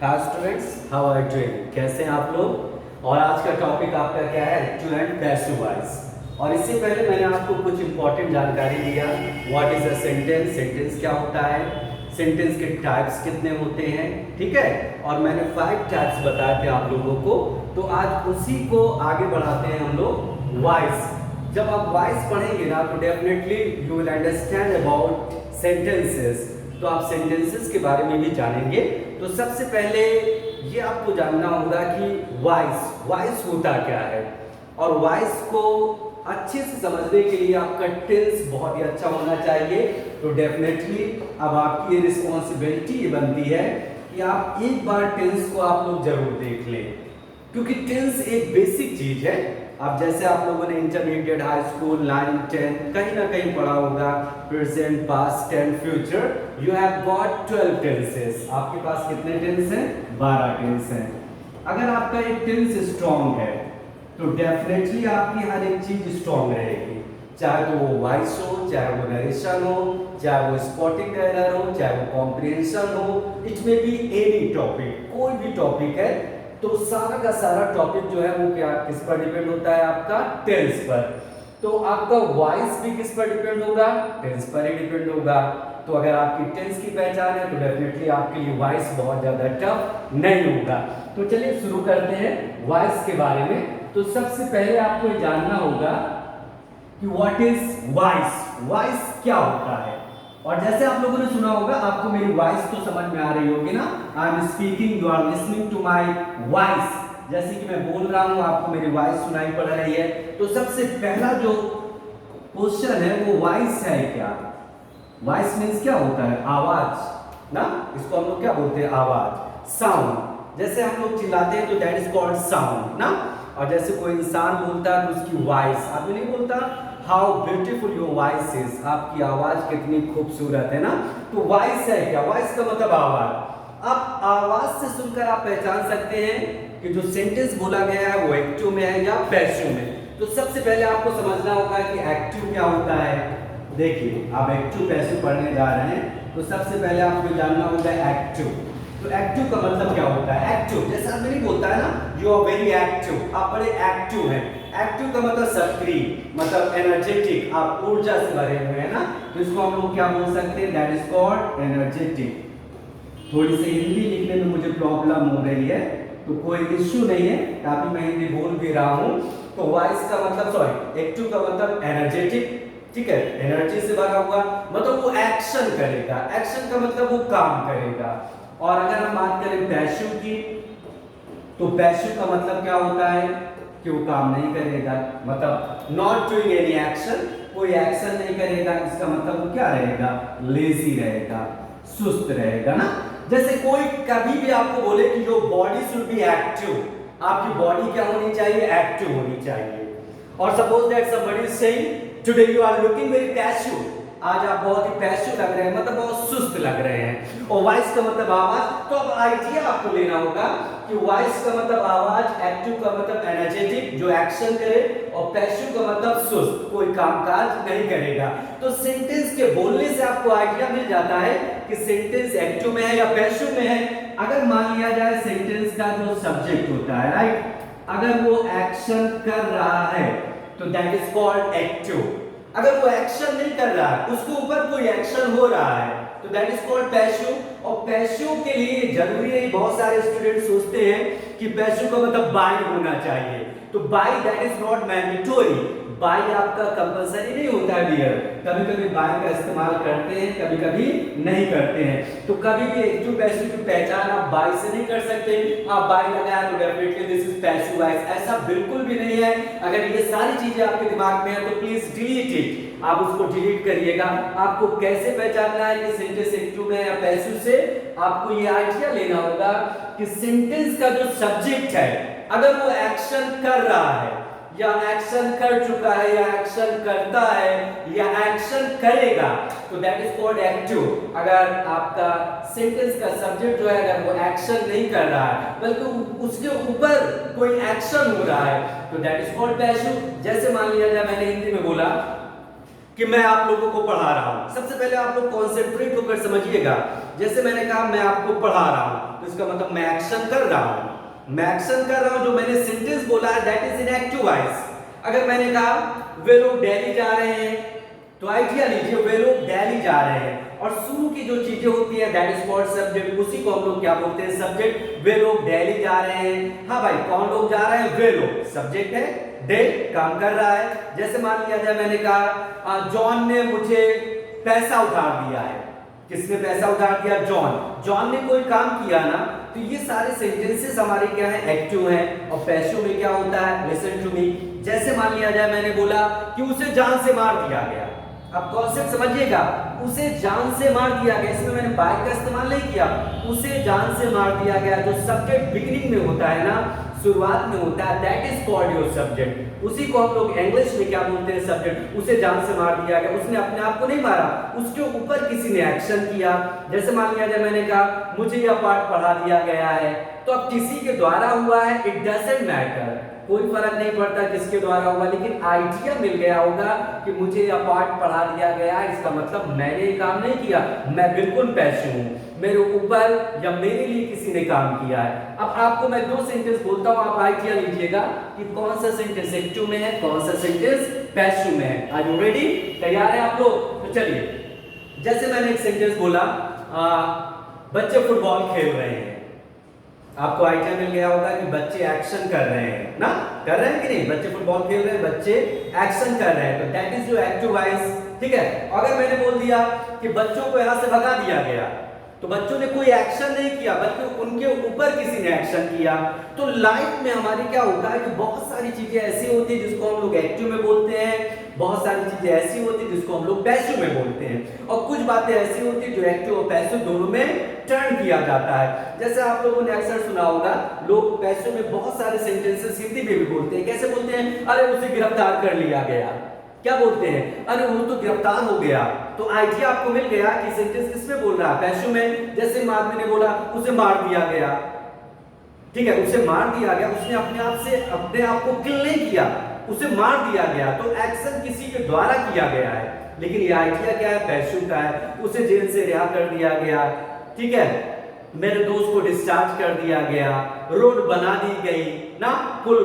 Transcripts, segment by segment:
Hi students, how are you doing? कैसे हैं आप लोग? और आज का टॉपिक आपका क्या है? Active and passive voice. और इससे पहले मैंने आपको कुछ इंपॉर्टेंट जानकारी दिया। What is a sentence? Sentence क्या होता है? सेंटेंस के टाइप्स कितने होते हैं, ठीक है? और मैंने 5 टाइप्स बताए थे आप लोगों को। तो आज उसी को आगे बढ़ाते हैं हम लोग। वॉइस, जब आप वॉइस पढ़ेंगे ना तो definitely you will understand about sentences. तो आप सेंटेंसेस के बारे में भी जानेंगे। तो सबसे पहले ये आपको जानना होगा कि वॉइस होता क्या है। और वॉइस को अच्छे से समझने के लिए आपका टेंस बहुत ही अच्छा होना चाहिए। तो डेफिनेटली अब आपकी ये रिस्पॉन्सिबिलिटी ये बनती है कि आप एक बार टेंस को आप लोग जरूर देख लें, क्योंकि टेंस एक बेसिक चीज है। अब जैसे आप लोगों ने इंटरमीडिएट, हाई स्कूल, 9, 10 कहीं ना कहीं पढ़ा होगा, present, past and future. You have got 12 tenses. आपके पास कितने टेंस हैं? 12 टेंस हैं। अगर आपका एक टेंस स्ट्रॉन्ग है तो डेफिनेटली आपकी हर एक चीज स्ट्रॉन्ग रहेगी, चाहे तो वो वॉइस हो, चाहे वो नरेशन हो, चाहे वो स्पॉटिंग एरर हो, चाहे वो कॉम्प्रिहेंशन हो। It may be any topic, कोई भी टॉपिक है। तो सारा का सारा टॉपिक जो है वो क्या किस पर डिपेंड होता है? आपका टेंस पर। तो आपका वॉइस भी किस पर डिपेंड होगा? टेंस पर ही डिपेंड होगा। तो अगर आपकी टेंस की पहचान है तो डेफिनेटली आपके लिए वॉइस बहुत ज्यादा टफ नहीं होगा। तो चलिए शुरू करते हैं वॉइस के बारे में। तो सबसे पहले आपको ये जानना होगा कि व्हाट इज वॉइस। वॉइस क्या होता है? और जैसे आप लोगों ने सुना होगा, आपको मेरी वॉइस तो समझ में आ रही होगी ना। I am speaking, you are listening to my voice. जैसे कि मैं बोल रहा हूं, आपको मेरी वॉइस सुनाई पड़ रही है। तो सबसे पहला जो क्वेश्चन है वो वॉइस है क्या? वॉइस मीन्स क्या होता है? आवाज ना। इसको हम लोग क्या बोलते हैं? आवाज, साउंड। जैसे हम लोग चिल्लाते हैं तो दैट इज कॉल्ड साउंड ना। और जैसे कोई इंसान बोलता है तो उसकी वॉइस, आदमी नहीं बोलता how beautiful your voice is, आपकी आवाज कितनी खूबसूरत है ना। तो वॉइस है क्या? वॉइस का मतलब आवाज। अब आवाज से सुनकर आप पहचान सकते हैं कि जो सेंटेंस बोला गया है वो एक्टिव में है या पैसिव में। तो सबसे पहले आपको समझना होगा कि एक्टिव क्या होता है। देखिए, आप एक्टिव पैसिव पढ़ने जा रहे हैं तो सबसे पहले आपको जानना होगा एक्टिव। तो एक्टिव का मतलब क्या होता है? एक्टिव जैसे आदमी नहीं बोलता है ना, यू आर वेरी एक्टिव, आप बड़े एक्टिव हैं। एक्टिव का मतलब सक्रिय, मतलब एनर्जेटिक, आप ऊर्जा से भरे हुए हैं ना। तो इसको हम लोग क्या बोल सकते हैं? That is called energetic. थोड़ी सी हिंदी लिखने में मुझे प्रॉब्लम हो रही है, तो कोई इश्यू नहीं है, काफी मैं हिंदी बोल भी रहा हूं। तो वॉइस का मतलब, सॉरी, एक्टिव का मतलब एनर्जेटिक, ठीक है, एनर्जी से भरा हुआ, मतलब वो एक्शन करेगा। एक्शन का मतलब वो काम करेगा। और अगर हम बात करें पैसिव की, तो पैसिव का मतलब क्या होता है? कि वो काम नहीं करेगा, मतलब नॉट डूइंग एनी एक्शन, कोई एक्शन नहीं करेगा। इसका मतलब वो क्या रहेगा? लेजी रहेगा, सुस्त रहेगा ना। जैसे कोई कभी भी आपको बोले कि your body should be active, आपकी बॉडी क्या होनी चाहिए? एक्टिव होनी चाहिए। और suppose that somebody is saying today you are looking very passive, आज आप बहुत ही पैसिव लग रहे हैं, मतलब बहुत सुस्त लग रहे हैं। और वॉइस का मतलब आवाज। तो अब आइडिया आपको लेना होगा कि वॉइस का मतलब आवाज, एक्टिव का मतलब एनर्जेटिक, जो एक्शन करे, और पैसिव का मतलब सुस्त, कोई कामकाज नहीं करेगा। तो सेंटेंस के बोलने से आपको आइडिया मिल जाता है कि सेंटेंस एक्टिव में है या पैसिव में है। अगर मान लिया जाए सेंटेंस का जो सब्जेक्ट होता है, राइट, अगर वो एक्शन कर रहा है तो दैट इज कॉल्ड एक्टिव। अगर वो एक्शन नहीं कर रहा है, उसके ऊपर कोई एक्शन हो रहा है, तो दैट इज कॉल्ड पैसिव। और पैसिव के लिए जरूरी नहीं, बहुत सारे स्टूडेंट सोचते हैं कि पैसिव का मतलब बाय होना चाहिए। तो by that is not mandatory. By आपका कंपलसरी नहीं होता है डियर। कभी कभी बाय का इस्तेमाल करते हैं, कभी कभी नहीं करते हैं। तो कभी भी एक्टिव पैसिव की पहचान आप बाय से नहीं कर सकते। आप बाय लगाया तो definitely this is passive voice, ऐसा बिल्कुल भी नहीं है। अगर ये सारी चीजें आपके दिमाग में है तो प्लीज डिलीट इट, आप उसको डिलीट करिएगा। आपको कैसे पहचानना है कि सेंटेंस एक्टिव में या पैसिव से? आपको ये आइडिया लेना होगा कि सेंटेंस का जो सब्जेक्ट है, अगर वो एक्शन कर रहा है या एक्शन कर चुका है या एक्शन करता है या एक्शन करेगा, तो दैट इज कॉल्ड एक्टिव। अगर आपका सेंटेंस का सब्जेक्ट जो है अगर वो एक्शन नहीं कर रहा है बल्कि उसके ऊपर कोई एक्शन हो रहा है, तो दैट इज कॉल्ड पैसिव। जैसे मान लिया जाए मैंने हिंदी में बोला कि मैं आप लोगों को पढ़ा रहा हूं। सबसे पहले आप लोग कॉन्सेंट्रेट होकर समझिएगा। जैसे मैंने कहा मैं आपको पढ़ा रहा हूं, तो इसका मतलब मैं एक्शन कर रहा हूं, मैं एक्शन कर रहा हूं। जो मैंने सेंटेंस बोला है that is in active voice. अगर मैंने कहा वे लोग दिल्ली जा रहे हैं, तो आइडिया लीजिए वे लोग दिल्ली जा रहे हैं, और शुरू की जो चीजें होती है दैट इज कॉल्ड सब्जेक्ट, उसी को हम लोग क्या बोलते हैं, सब्जेक्ट। वे लोग दिल्ली जा रहे हैं, हाँ भाई कौन लोग जा रहे हैं, वे लोग, सब्जेक्ट है, दे काम कर रहा है। जैसे मान लिया जाए मैंने कहा जॉन ने मुझे पैसा उधार दिया है, किसने पैसा उधार दिया, जॉन ने कोई काम किया ना। तो ये सारे सेंटेंसेस हमारे क्या है, एक्टिव हैं। और पैसिव में क्या होता है, लिसन टू मी। जैसे मान लिया जाए मैंने बोला कि उसे जान से मार दिया गया, अब कॉन्सेप्ट समझिएगा, उसे जान से मार दिया गया, इसमें मैंने बाय का इस्तेमाल नहीं किया, उसे जान से मार दिया गया। जो सब्जेक्ट बिगिनिंग में होता है ना, शुरुआत में होता है, that is called your subject. उसी को हम लोग इंग्लिश में क्या बोलते हैं, सब्जेक्ट। उसे जान से मार दिया गया, उसने अपने आप को नहीं मारा, उसके ऊपर किसी ने एक्शन किया। जैसे मान लिया जाए मैंने कहा मुझे यह पाठ पढ़ा दिया गया है, तो अब किसी के द्वारा हुआ है, इट डजंट मैटर, कोई फर्क नहीं पड़ता किसके द्वारा हुआ, लेकिन आइडिया मिल गया होगा कि मुझे यह पाठ पढ़ा दिया गया है, इसका मतलब मैंने ये काम नहीं किया, मैं बिल्कुल पैसिव हूं, मेरे ऊपर या मेरे लिए किसी ने काम किया है। अब आपको मैं दो सेंटेंस बोलता हूं, आप आइडिया लीजिएगा कि कौन सा सेंटेंस एक्टिव में है, कौन सा सेंटेंस पैसिव में है। आर यू रेडी, तैयार है आप लोग? तो चलिए, जैसे मैंने एक सेंटेंस बोला बच्चे फुटबॉल खेल रहे हैं, आपको आइडिया मिल गया होगा कि बच्चे एक्शन कर रहे हैं ना, कर रहे हैं कि नहीं, बच्चे फुटबॉल खेल रहे हैं, बच्चे एक्शन कर रहे हैं, तो that is your active voice. ठीक है, अगर मैंने बोल दिया कि बच्चों को यहां से भगा दिया गया, तो बच्चों ने कोई एक्शन नहीं किया, बल्कि उनके ऊपर किसी ने एक्शन किया। तो लाइफ में हमारी क्या होता है कि बहुत सारी चीजें ऐसी होती है जिसको हम लोग एक्टिव में बोलते हैं, बहुत सारी चीजें ऐसी होती है जिसको हम लोग पैसिव में बोलते हैं, और कुछ बातें ऐसी होती है जो एक्टिव और पैसिव दोनों में टर्न किया जाता है। जैसे आप लोगों ने अक्सर सुना होगा, लोग पैसिव में बहुत सारे सेंटेंसेस हिंदी में भी बोलते हैं। कैसे बोलते हैं, अरे उसे गिरफ्तार कर लिया गया, क्या बोलते हैं, अरे वो तो गिरफ्तार हो गया। तो आइडिया आपको मिल गया कि सेंटेंस किसमें बोल रहा है, पैसिव में। जैसे आदमी ने बोला उसे मार दिया गया, ठीक है, उसे मार दिया गया, उसने अपने आप को किल नहीं किया, उसे मार दिया गया, तो एक्शन किसी के द्वारा किया गया है। लेकिन ये आइडिया क्या है, पैसिव का है। उसे जेल से रिहा कर दिया गया, ठीक है, मेरे दोस्त को डिस्चार्ज कर दिया गया, रोड बना दी गई ना, पुल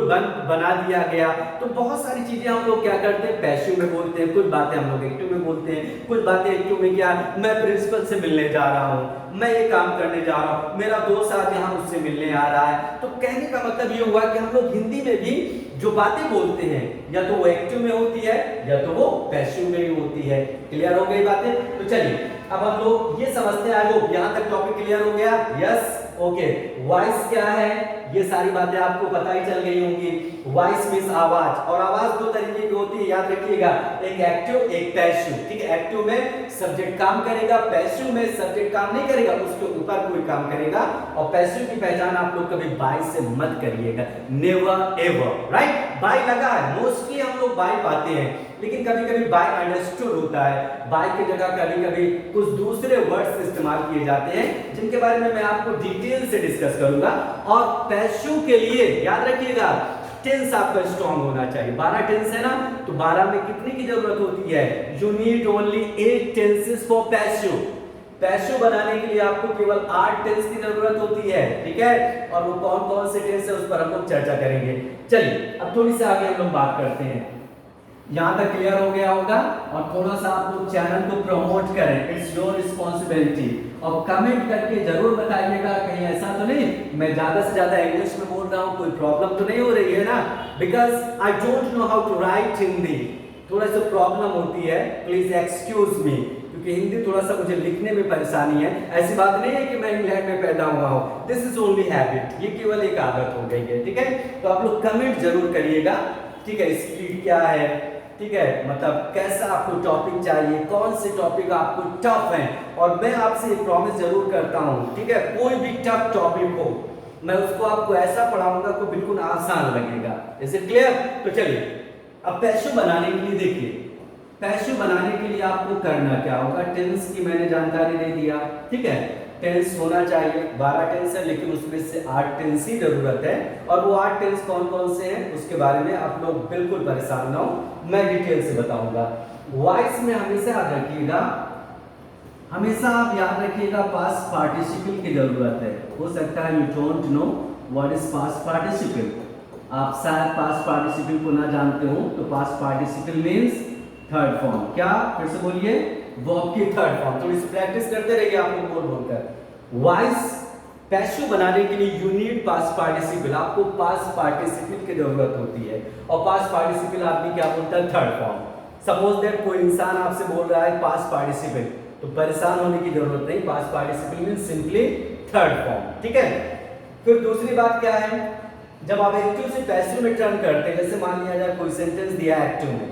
बना दिया गया। तो बहुत सारी चीजें हम लोग क्या करते हैं, पैसिव में बोलते हैं, कुछ बातें हम लोग एक्टिव में बोलते हैं। कुछ बातें एक्टिव में क्या, मैं प्रिंसिपल से मिलने जा रहा हूँ, मैं ये काम करने जा रहा हूँ, मेरा दोस्त आज यहाँ मुझसे मिलने आ रहा है। तो कहने का मतलब ये हुआ कि हम लोग हिंदी में भी जो बातें बोलते हैं, या तो वो एक्टिव में होती है या तो वो पैसिव में ही होती है। क्लियर हो गई बातें? तो चलिए अब हम लोग ये समझते हैं, आई होप यहाँ तक टॉपिक क्लियर हो गया। Yes, okay. वॉइस क्या है, ये सारी बातें आपको पता ही चल गई होंगी। वॉइस मींस आवाज, और आवाज दो तरीके की होती है, याद रखिएगा, एक एक्टिव एक पैसिव। ठीक है, एक्टिव में सब्जेक्ट काम करेगा, पैसिव में सब्जेक्ट काम नहीं करेगा, उसके ऊपर कोई काम करेगा। और पैसिव की पहचान आप लोग कभी बाय से मत करिएगा, नेवर एवर, राइट। बाय लगा है, मोस्टली हम लोग बाय पाते हैं, लेकिन कभी कभी बाय अंडरस्टूड होता है। बाय की जगह कभी कभी कुछ दूसरे वर्ड्स इस्तेमाल किए जाते हैं, जिनके बारे में मैं आपको डिटेल से डिस्कस करूंगा। और पैसिव के लिए याद रखिएगा, टेंस आपका स्ट्रॉन्ग होना चाहिए। 12 टेंस है ना, तो 12 में कितनी की जरूरत होती है, you need only 8 tenses for passive. Passive बनाने के लिए आपको केवल 8 टेंस की जरूरत होती है, ठीक है। और वो कौन कौन से टेंस है उस पर हम लोग चर्चा करेंगे। चलिए अब थोड़ी सी आगे हम लोग बात करते हैं। यहाँ तक क्लियर हो गया होगा, और थोड़ा सा आप लोग चैनल को प्रमोट करें, इट्स योर रिस्पॉन्सिबिलिटी। और कमेंट करके जरूर बताइएगा, कहीं ऐसा तो नहीं मैं ज्यादा से ज्यादा इंग्लिश में बोल रहा हूँ, कोई प्रॉब्लम तो नहीं हो रही है ना, because I don't know how to write Hindi, थोड़ा सा प्रॉब्लम होती है, प्लीज एक्सक्यूज मी, क्योंकि हिंदी थोड़ा सा मुझे लिखने में परेशानी है। ऐसी बात नहीं है कि मैं इंग्लैंड में पैदा हुआ हूँ, दिस इज ओनली हैबिट, ये केवल एक आदत हो गई है, ठीक है। तो आप लोग कमेंट जरूर करिएगा, ठीक है, स्पीड क्या है, ठीक है, मतलब कैसा आपको टॉपिक चाहिए, कौन से टॉपिक आपको टफ है। और मैं आपसे एक प्रॉमिस जरूर करता हूँ, ठीक है, कोई भी टफ टॉपिक हो मैं उसको आपको ऐसा पढ़ाऊंगा को बिल्कुल आसान लगेगा। Is it clear? तो चलिए अब पैसिव बनाने के लिए देखिए, पैसिव बनाने के लिए आपको करना क्या होगा, टेंस की मैंने जानकारी दे दिया, ठीक है, टेंस होना चाहिए, 12 टेंस है, लेकिन उसमें से 8 टेंस ही जरूरत है। और वो 8 टेंस कौन कौन से हैं उसके बारे में आप लोग बिल्कुल परेशान ना हो, मैं डिटेल से बताऊंगा। वॉइस में हमेशा याद रखिएगा, हमेशा आप याद रखिएगा पास्ट पार्टिसिपल की जरूरत है। हो सकता है you don't know what is past participle, आप शायद पास्ट पार्टिसिपल को ना जानते हो। तो past participle means third form. क्या, फिर से बोलिए, वर्ब की थर्ड फॉर्म। तो इस प्रैक्टिस करते रहिए आप लोग बोल बोलकर। वॉइस पैसिव बनाने के लिए यू नीड पास्ट पार्टिसिपल, आपको पास्ट पार्टिसिपल की जरूरत होती है। और पास्ट पार्टिसिपल आदमी क्या बोलता है, थर्ड फॉर्म। सपोज दैट कोई इंसान आपसे बोल रहा है पास्ट पार्टिसिपल, तो परेशान होने की जरूरत नहीं, past participle means simply third form. ठीक है। फिर दूसरी बात क्या है, जब आप एक्टिव से पैसिव में टर्न करते हैं, जैसे मान लिया जाए कोई सेंटेंस दिया है एक्टिव में,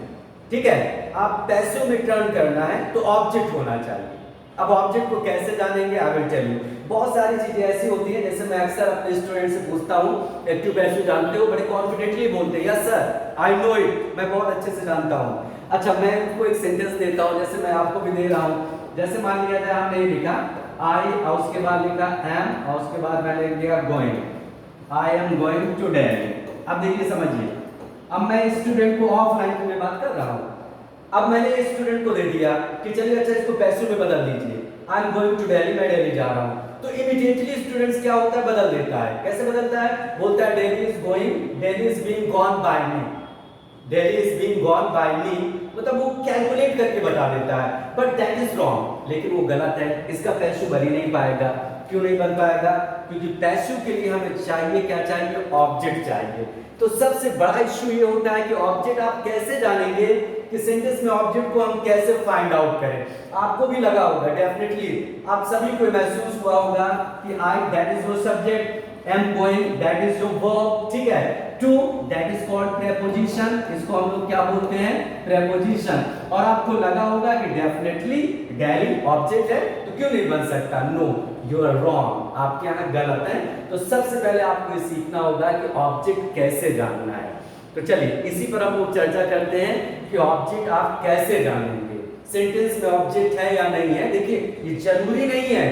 ठीक है, आप पैसिव में टर्न करना है तो ऑब्जेक्ट होना चाहिए। अब ऑब्जेक्ट को कैसे जानेंगे, आई विल टेल यू। बहुत सारी चीजें ऐसी होती हैं, जैसे मैं अक्सर अपने स्टूडेंट से पूछता हूँ एक्टिव पैसिव जानते हो, बड़े कॉन्फिडेंटली बोलते हैं yes sir I know it, मैं बहुत अच्छे से जानता हूँ। अच्छा, मैं उनको एक सेंटेंस देता हूँ, जैसे मैं आपको भी दे रहा हूँ। जैसे मान लिया जाए हमने लिखा आई और उसके बाद लिखा एम और उसके बाद मैंने लिख दिया going, I am going to Delhi. अब देखिए समझिए, अब मैं स्टूडेंट को ऑफलाइन में बात कर रहा हूँ। अब मैंने स्टूडेंट को दे दिया कि चलिए अच्छा इसको पैसिव में बदल दीजिए, I am going to Delhi, मैं दिल्ली जा रहा हूँ। तो इमीडिएटली स्टूडेंट्स क्या होता है, बदल देता है। कैसे बदलता है, बोलता है Delhi is going, Delhi is being gone by me, Delhi is being gone by me, मतलब वो कैलकुलेट करके बता देता है। बट दैट इज रॉन्ग, लेकिन वो गलत है, इसका पैसिव बन ही नहीं पाएगा। क्यों नहीं बन पाएगा, क्योंकि पैसिव के लिए हमें चाहिए क्या, चाहिए ऑब्जेक्ट चाहिए। तो सबसे बड़ा इश्यू ये होता है कि ऑब्जेक्ट आप कैसे जानेंगे, कि सेंटेंस में ऑब्जेक्ट को हम कैसे फाइंड आउट करें। आपको भी लगा होगा डेफिनेटली, आप सभी को महसूस हुआ होगा कि I that is your subject, am going that is your verb, ठीक है, to that is called preposition, इसको हम लोग क्या बोलते हैं, प्रेपोजिशन। और आपको लगा होगा कि डेफिनेटली दिल्ली ऑब्जेक्ट है तो क्यों नहीं बन सकता, नो यू आर रॉन्ग, आपके यहाँ गलत है। तो सबसे पहले आपको ये सीखना होगा कि ऑब्जेक्ट कैसे जानना है। तो चलिए इसी पर हम लोग चर्चा करते हैं कि ऑब्जेक्ट आप कैसे जानेंगे, सेंटेंस में ऑब्जेक्ट है या नहीं है। देखिए ये जरूरी नहीं है,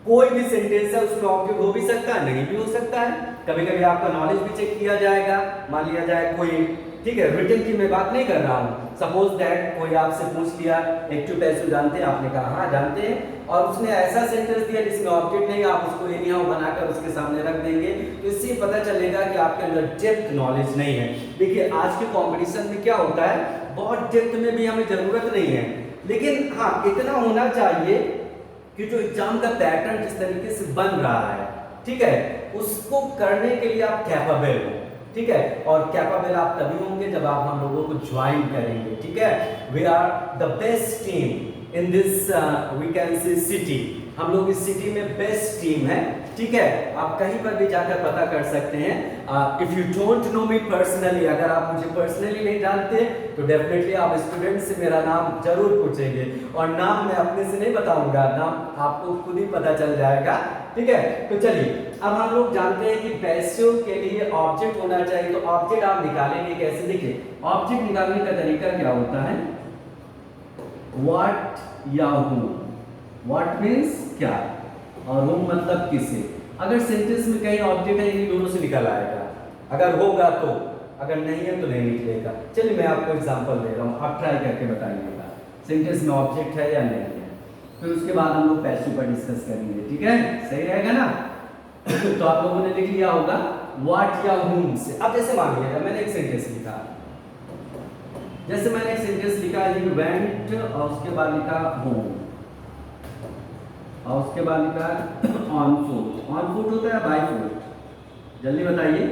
कोई भी सेंटेंस है उसमें ऑब्जेक्ट हो भी सकता है, नहीं भी हो सकता है। कभी कभी आपका नॉलेज भी चेक किया जाएगा। मान लिया जाए कोई, ठीक है, रिटन की मैं बात नहीं कर रहा हूँ, सपोज दैट कोई आपसे पूछ लिया एक्टिव पैसिव जानते हैं, आपने कहा हाँ जानते हैं, और उसने ऐसा सेंटेंस दिया जिसमें ऑब्जेक्ट नहीं, आप उसको एनी हाउ बनाकर उसके सामने रख देंगे, तो इससे पता चलेगा कि आपके अंदर डेप्थ नॉलेज नहीं है। देखिए आज के कॉम्पिटिशन में क्या होता है, बहुत डेप्थ में भी हमें जरूरत नहीं है, लेकिन हाँ इतना होना चाहिए कि जो एग्जाम का पैटर्न जिस तरीके से बन रहा है, ठीक है, उसको करने के लिए आप कैपेबल हो, ठीक है। और कैपेबल आप तभी होंगे जब आप हम लोगों को ज्वाइन करेंगे, ठीक है। We are the best team in this we can say city, हम लोग इस सिटी में बेस्ट टीम है, ठीक है। आप कहीं पर भी जाकर पता कर सकते हैं। If you don't know me personally, अगर आप मुझे पर्सनली नहीं जानते तो डेफिनेटली आप स्टूडेंट से मेरा नाम जरूर पूछेंगे, और नाम मैं अपने से नहीं बताऊंगा, नाम आपको खुद ही पता चल जाएगा, ठीक है। तो चलिए अब हम लोग जानते हैं कि पैसिव के लिए ऑब्जेक्ट होना चाहिए। तो ऑब्जेक्ट आप निकालेंगे कैसे, देखिए ऑब्जेक्ट निकालने का तरीका क्या होता है, व्हाट या हु, व्हाट मीन्स क्या और हु मतलब किसे। अगर सेंटेंस में कहीं ऑब्जेक्ट है, इन दोनों से निकल आएगा, अगर होगा तो, अगर नहीं है तो नहीं निकलेगा। चलिए मैं आपको एग्जांपल दे रहा हूँ, आप ट्राई करके बताइएगा सेंटेंस में ऑब्जेक्ट है या नहीं है, फिर उसके बाद हम लोग पैसिव पर डिस्कस करेंगे, ठीक है, सही रहेगा ना। तो आप लोगों ने लिख लिया होगा व्हाट या whom से। अब जैसे मान लीजिए मैंने एक सेंटेंस लिखा, जैसे मैंने एक सेंटेंस लिखा ही वेंट और उसके बाद लिखा होम और उसके बाद लिखा ऑन फुट। ऑन फुट होता है बाय फुट, जल्दी बताइए,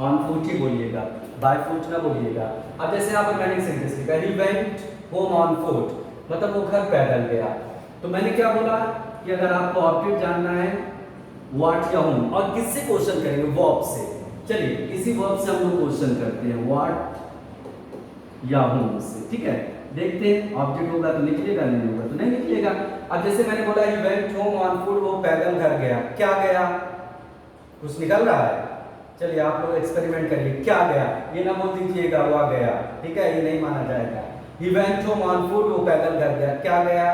ऑन फुट ही बोलिएगा, बाय फुट ना बोलिएगा। अब जैसे यहाँ पर मैंने एक सेंटेंस लिखा he went home on foot, मतलब वो घर पैदल गया। तो मैंने क्या बोला कि अगर आपको ऑब्जेक्ट जानना है व्हाट या whom, और किससे क्वेश्चन करेंगे, वर्ब से। चलिए इसी वर्ब से हम लोग क्वेश्चन करते हैं, व्हाट या whom से, ठीक है। देखते हैं ऑब्जेक्ट होगा तो निकलेगा, नहीं होगा तो नहीं निकलेगा। अब जैसे मैंने बोला he went home on foot, वो पैदल घर गया, क्या गया, कुछ निकल रहा है। चलिए आप लोग एक्सपेरिमेंट करिए, क्या गया, ये ना बोल दीजिएगा हुआ गया, ठीक है, ये नहीं माना जाएगा। He went home on foot, वो पैदल घर गया, क्या गया।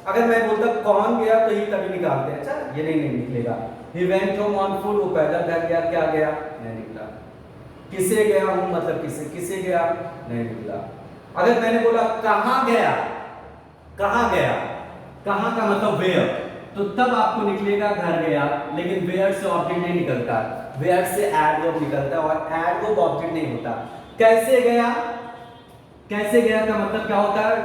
अगर मैं बोलता कौन गया तो ही तभी निकालते हैं, अच्छा ये नहीं निकलेगा। He went home on foot, वो पैदल घर गया, क्या गया, नहीं निकला। किसे गया हूं, मतलब किसे गया, नहीं निकला। अगर मैंने बोला कहां गया, कहां गया, कहाँ का मतलब वेयर, तो तब आपको निकलेगा घर गया, लेकिन वेयर से ऑब्जेक्ट नहीं निकलता, वेयर से एडवर्ब निकलता है और एडवर्ब ऑब्जेक्ट नहीं होता। कैसे गया, कैसे गया का मतलब क्या होता है,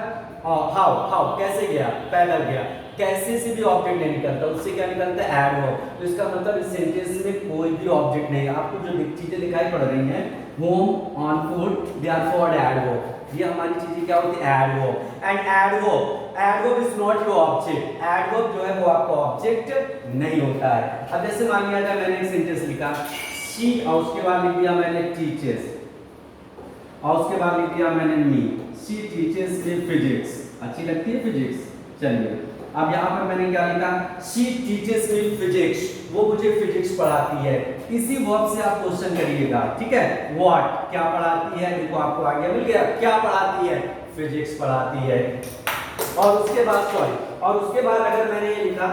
हाउ, हाउ कैसे गया, पैदल गया, कैसे से भी ऑब्जेक्ट नहीं निकलता, उससे क्या निकलता है एडवर्ब। तो इसका मतलब इस सेंटेंस में कोई भी ऑब्जेक्ट नहीं है। आपको जो चीजें दिखाई पड़ रही हैं, home, on, food, they are for adverb, ये हमारी चीजें क्या होती है adverb. And adverb is not your object, adverb जो है वो आपका ऑब्जेक्ट नहीं होता है। अब जैसे मान लिया जाए मैंने एक सेंटेंस लिखा शी और उसके बाद लिख दिया मैंने टीचर्स और उसके बाद लिख दिया मैंने मी, शी टीचर्स मी फिजिक्स। अच्छी लगती है फिजिक्स, चलिए अब यहाँ पर मैंने क्या लिखा, शी टीचर्स मी फिजिक्स, वो मुझे फिजिक्स पढ़ाती है। इसी वर्ब से आप क्वेश्चन करिएगा, ठीक है, व्हाट क्या पढ़ाती है, देखो आपको आगे मिल गया, क्या पढ़ाती है, फिजिक्स पढ़ाती है। और उसके बाद और उसके बाद अगर मैंने ये लिखा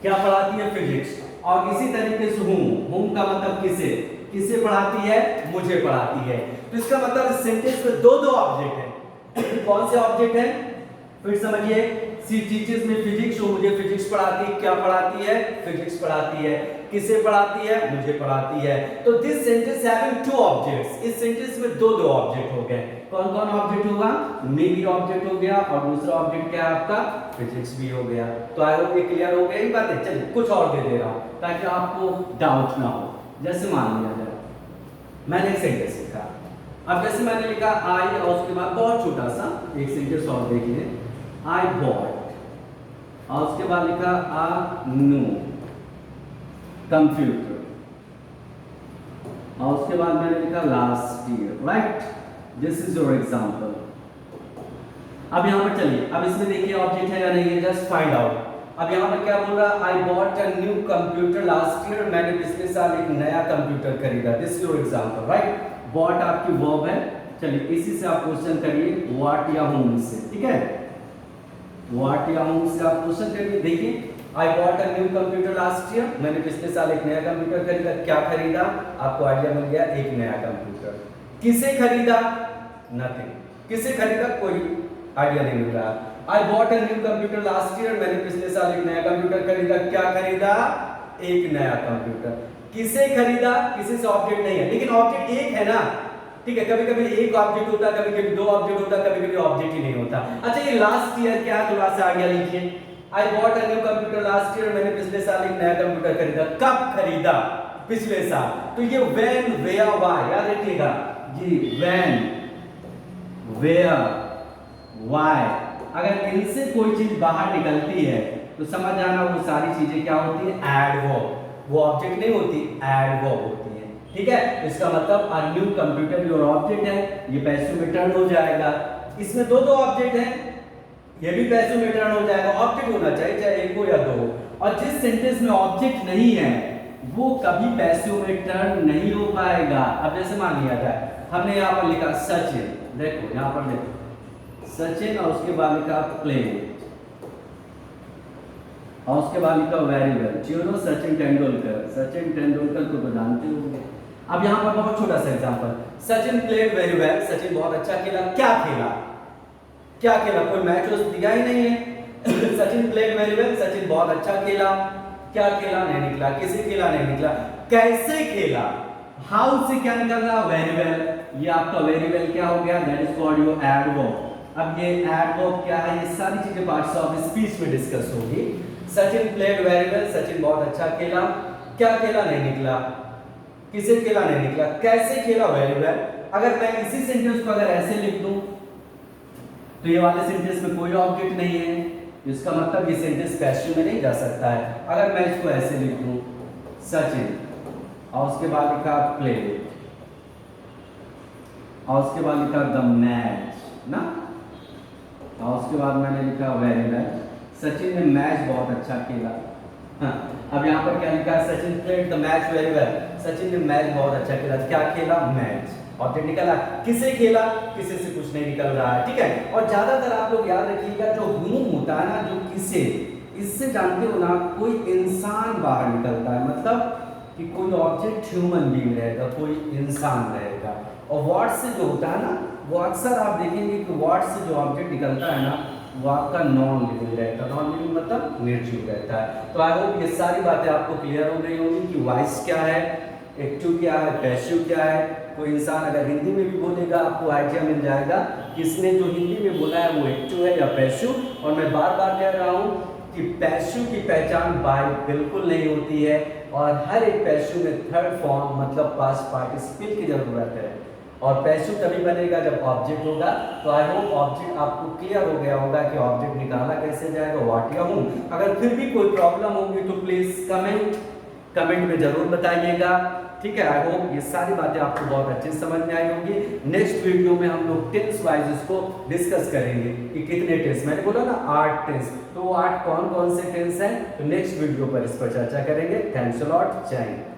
क्या पढ़ाती है, फिजिक्स, और इसी तरीके से हूं का मतलब किसे पढ़ाती है, मुझे पढ़ाती है। तो इसका मतलब इस सेंटेंस में दो ऑब्जेक्ट है। कौन से ऑब्जेक्ट है, फिर समझिए, शी टीचर्स मी फिजिक्स, वो मुझे फिजिक्स पढ़ाती है, क्या पढ़ाती है, फिजिक्स पढ़ाती है। किसे पढ़ाती है, मुझे पढ़ाती है। तो this sentence having two objects, इस सेंटेंस में दो ऑब्जेक्ट हो गए। कौन कौन ऑब्जेक्ट होगा, मी भी ऑब्जेक्ट हो गया और दूसरा ऑब्जेक्ट क्या है आपका, फिजिक्स भी हो गया। तो आई होप ये क्लियर हो गई बात है। चलिए कुछ और दे रहा हूं ताकि आपको डाउट ना हो। जैसे मान लिया जाए मैंने एक सेंटेंस लिखा, अब जैसे मैंने लिखा आई और उसके बाद बहुत छोटा सा एक सेंटेंस और देखिए, आई बॉट और उसके बाद लिखा आ न्यू कंप्यूटर और उसके बाद मैंने लिखा last year, right, this is your example. अब यहां पर चलिए, अब इसमें देखिए ऑब्जेक्ट है या नहीं है, जस्ट फाइंड आउट। अब यहाँ पर क्या बोल रहा है, I bought a new computer last year, मैंने पिछले साल एक नया कंप्यूटर खरीदा, this your example, right. Bought आपकी वर्ब है, चलिए इसी से आप क्वेश्चन करिए व्हाट या होम से, ठीक है, व्हाट या होम से आप क्वेश्चन करिए। देखिए आई bought a new computer last year, मैंने पिछले साल एक नया कंप्यूटर खरीदा, क्या खरीदा, आपको आइडिया मिल गया, एक नया कंप्यूटर। किसे खरीदा, नथिंग, किसे खरीदा, कोई आइडिया नहीं मिल रहा। आई bought a new computer last year, मैंने पिछले साल एक नया कंप्यूटर खरीदा, क्या खरीदा, एक नया कंप्यूटर। किसे खरीदा, किसी से ऑब्जेक्ट नहीं है, लेकिन ऑब्जेक्ट एक है ना, ठीक है, कभी कभी एक ऑब्जेक्ट होता है, कभी कभी दो ऑब्जेक्ट होता है, कभी कभी ऑब्जेक्ट ही नहीं होता। अच्छा ये लास्ट ईयर क्या है, थोड़ा सा आगे लिखिए, आई bought a new computer last year, मैंने पिछले साल एक नया कंप्यूटर खरीदा, कब खरीदा, पिछले साल। तो ये व्हेन, वेयर, व्हाई याद रखिएगा, ये व्हेन, वेयर, व्हाई, अगर इनसे कोई चीज बाहर निकलती है तो समझ जाना वो सारी चीजें क्या होती है, एडवर्ब, वो ऑब्जेक्ट नहीं होती, एडवर्ब होती है, ठीक है। इसका मतलब अ न्यू कंप्यूटर योर ऑब्जेक्ट है, ये पैसों में टर्न हो जाएगा। इसमें दो ऑब्जेक्ट हैं, ये भी पैसों में टर्न हो जाएगा, ऑब्जेक्ट होना चाहिए चाहे एक हो या दो हो। और जिस सेंटेंस में ऑब्जेक्ट नहीं है वो कभी पैसों में टर्न नहीं हो पाएगा। अब जैसे मान लिया जाए हमने यहाँ पर लिखा सचिन, देखो यहाँ पर देखो सचिन और उसके बाद लिखा प्ले और उसके बाद लिखा very well, you know Sachin Tendulkar, Sachin Tendulkar को तो जानते होंगे। अब यहाँ पर बहुत छोटा सा example, Sachin played very well, Sachin बहुत अच्छा खेला, क्या खेला, क्या खेला, कोई मैच उस दिया ही नहीं है। Sachin played very well, Sachin बहुत अच्छा खेला, क्या खेला, नहीं निकला, किसे खेला, नहीं निकला, कैसे खेला, हाउ से क्या निकल रहा, वेरी वेल, ये आपका वेरी वेल क्या हो गया, that is called your adverb. अब ये एडवर्ब क्या है, ये सारी चीजें पार्ट्स ऑफ स्पीच में डिस्कस होगी। Sachin played very well, Sachin बहुत अच्छा खेला, क्या खेला, नहीं निकला, किसे खेला, नहीं निकला, कैसे खेला, वेरी वेल। अगर मैं इसी सेंटेंस को अगर ऐसे लिख दूं तो ये वाले सेंटेंस में कोई ऑब्जेक्ट नहीं है, इसका मतलब ये सेंटेंस पैसिव में नहीं जा सकता है। अगर मैं इसको ऐसे लिख दूं सचिन और उसके बाद लिखा प्ले और उसके बाद लिखा द मैच ना, और उसके बाद मैंने लिखा वेरी वेल, सचिन ने मैच बहुत अच्छा खेला। हाँ, अब यहाँ पर क्या लिखा है, Sachin played the match very well, Sachin ने मैच बहुत अच्छा खेला, क्या खेला, मैच, ऑब्जेक्ट निकला, किसे खेला, किसी से कुछ नहीं निकल रहा है, ठीक है। और ज्यादातर आप लोग याद रखिएगा जो हूं होता है ना, जो किसे, इससे जानते हो ना कोई इंसान बाहर निकलता है, मतलब कि कोई ऑब्जेक्ट ह्यूमन बीइंग रहेगा, कोई इंसान रहेगा। और व्हाट से जो होता है ना, वो अक्सर आप देखेंगे कि व्हाट से जो ऑब्जेक्ट निकलता है ना वो आपका नॉन लिविंग रहता है। नॉन लिविंग मतलब निर्जीव रहता है। तो आई होप ये सारी बातें आपको क्लियर हो गई होंगी कि वॉइस क्या है, एक्टिव क्या है, पैसिव क्या है। कोई इंसान अगर हिंदी में भी बोलेगा आपको आइडिया मिल जाएगा कि इसने जो हिंदी में बोला है वो एक्टिव है या पैसिव। और मैं बार बार कह रहा हूँ कि पैसिव की पहचान बाय बिल्कुल नहीं होती है, और हर एक पैसिव में थर्ड फॉर्म मतलब पास्ट पार्टिसिपल की जरूरत है। और पैसिव तभी बनेगा जब ऑब्जेक्ट होगा। तो आई होप ऑब्जेक्ट आपको क्लियर हो गया होगा कि ऑब्जेक्ट निकाला कैसे जाएगा, व्हाट या हूँ। अगर फिर भी कोई प्रॉब्लम होगी तो प्लीज कमेंट में जरूर बताइएगा। ठीक है, आई होप ये सारी बातें आपको बहुत अच्छे से समझ में आई होंगी। नेक्स्ट वीडियो में हम लोग टेंस वाइज को डिस्कस करेंगे कि कितने टेंस, मैंने बोला ना 8 टेंस, तो वो 8 कौन कौन से टेंस हैं, तो नेक्स्ट वीडियो पर इस पर चर्चा करेंगे। थैंक्स अ लॉट, जय हिंद।